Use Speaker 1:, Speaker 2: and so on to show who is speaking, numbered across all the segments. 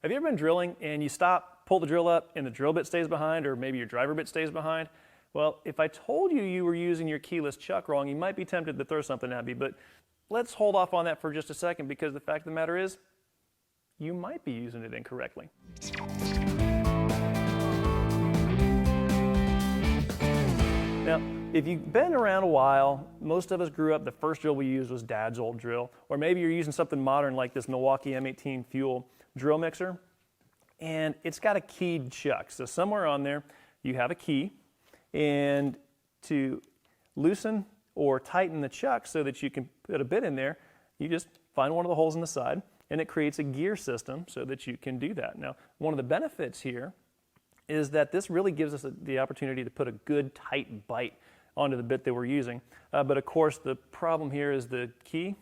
Speaker 1: Have you ever been drilling and you stop, pull the drill up, and the drill bit stays behind, or maybe your driver bit stays behind? Well, if I told you you were using your keyless chuck wrong, you might be tempted to throw something at me, but let's hold off on that for just a second, because the fact of the matter is, you might be using it incorrectly. Now, if you've been around a while, most of us grew up, the first drill we used was Dad's old drill, or maybe you're using something modern like this Milwaukee M18 Fuel drill mixer, and it's got a keyed chuck. So somewhere on there, you have a key, and to loosen or tighten the chuck so that you can put a bit in there, you just find one of the holes in the side, and it creates a gear system so that you can do that. Now, one of the benefits here is that this really gives us the opportunity to put a good tight bite onto the bit that we're using. But of course, the problem here is the key,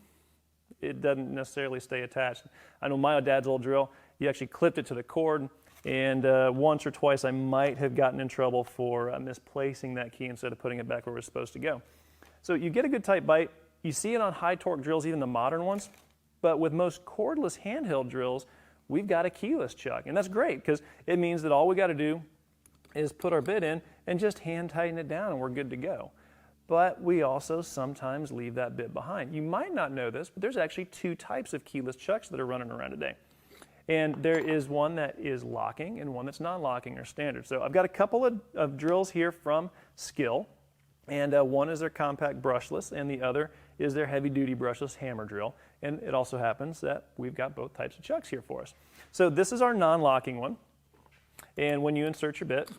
Speaker 1: it doesn't necessarily stay attached. I know my dad's old drill, he actually clipped it to the cord, and once or twice I might have gotten in trouble for misplacing that key instead of putting it back where it was supposed to go. So you get a good tight bite. You see it on high torque drills, even the modern ones, but with most cordless handheld drills, we've got a keyless chuck, and that's great because it means that all we got to do is put our bit in and just hand tighten it down and we're good to go. But we also sometimes leave that bit behind. You might not know this, but there's actually two types of keyless chucks that are running around today. And there is one that is locking and one that's non-locking or standard. So I've got a couple of drills here from Skill, and one is their compact brushless and the other is their heavy-duty brushless hammer drill. And it also happens that we've got both types of chucks here for us. So this is our non-locking one. And when you insert your bit,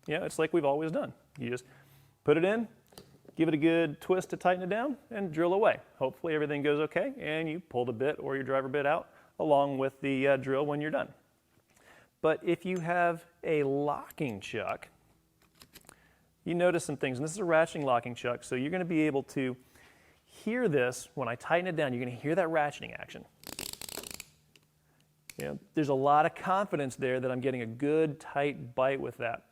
Speaker 1: it's like we've always done. You just put it in, give it a good twist to tighten it down, and drill away. Hopefully everything goes okay, and you pull the bit or your driver bit out along with the drill when you're done. But if you have a locking chuck, you notice some things, and this is a ratcheting locking chuck, so you're going to be able to hear this when I tighten it down. You're going to hear that ratcheting action. There's a lot of confidence there that I'm getting a good tight bite with that.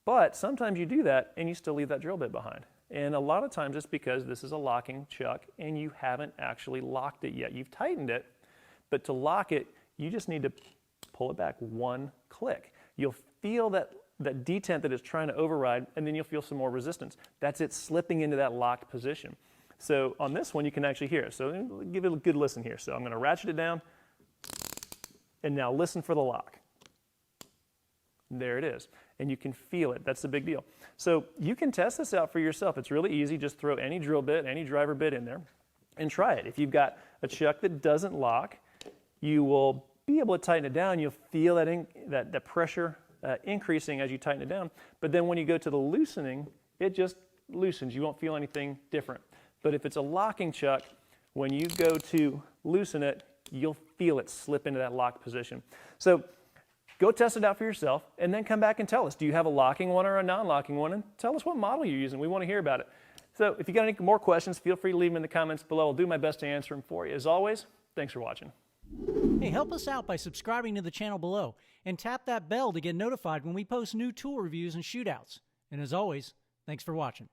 Speaker 1: But sometimes you do that and you still leave that drill bit behind. And a lot of times it's because this is a locking chuck and you haven't actually locked it yet. You've tightened it, but to lock it, you just need to pull it back one click. You'll feel that detent that it's trying to override, and then you'll feel some more resistance. That's it slipping into that locked position. So on this one, you can actually hear it. So give it a good listen here. So I'm going to ratchet it down, and now listen for the lock. There it is. And you can feel it. That's the big deal. So you can test this out for yourself. It's really easy. Just throw any drill bit, any driver bit in there, and try it. If you've got a chuck that doesn't lock, you will be able to tighten it down. You'll feel that pressure increasing as you tighten it down. But then when you go to the loosening, it just loosens. You won't feel anything different. But if it's a locking chuck, when you go to loosen it, you'll feel it slip into that locked position. So go test it out for yourself and then come back and tell us, do you have a locking one or a non-locking one? And tell us what model you're using. We want to hear about it. So if you got any more questions, feel free to leave them in the comments below. I'll do my best to answer them for you. As always, thanks for watching.
Speaker 2: Hey, help us out by subscribing to the channel below and tap that bell to get notified when we post new tool reviews and shootouts. And as always, thanks for watching.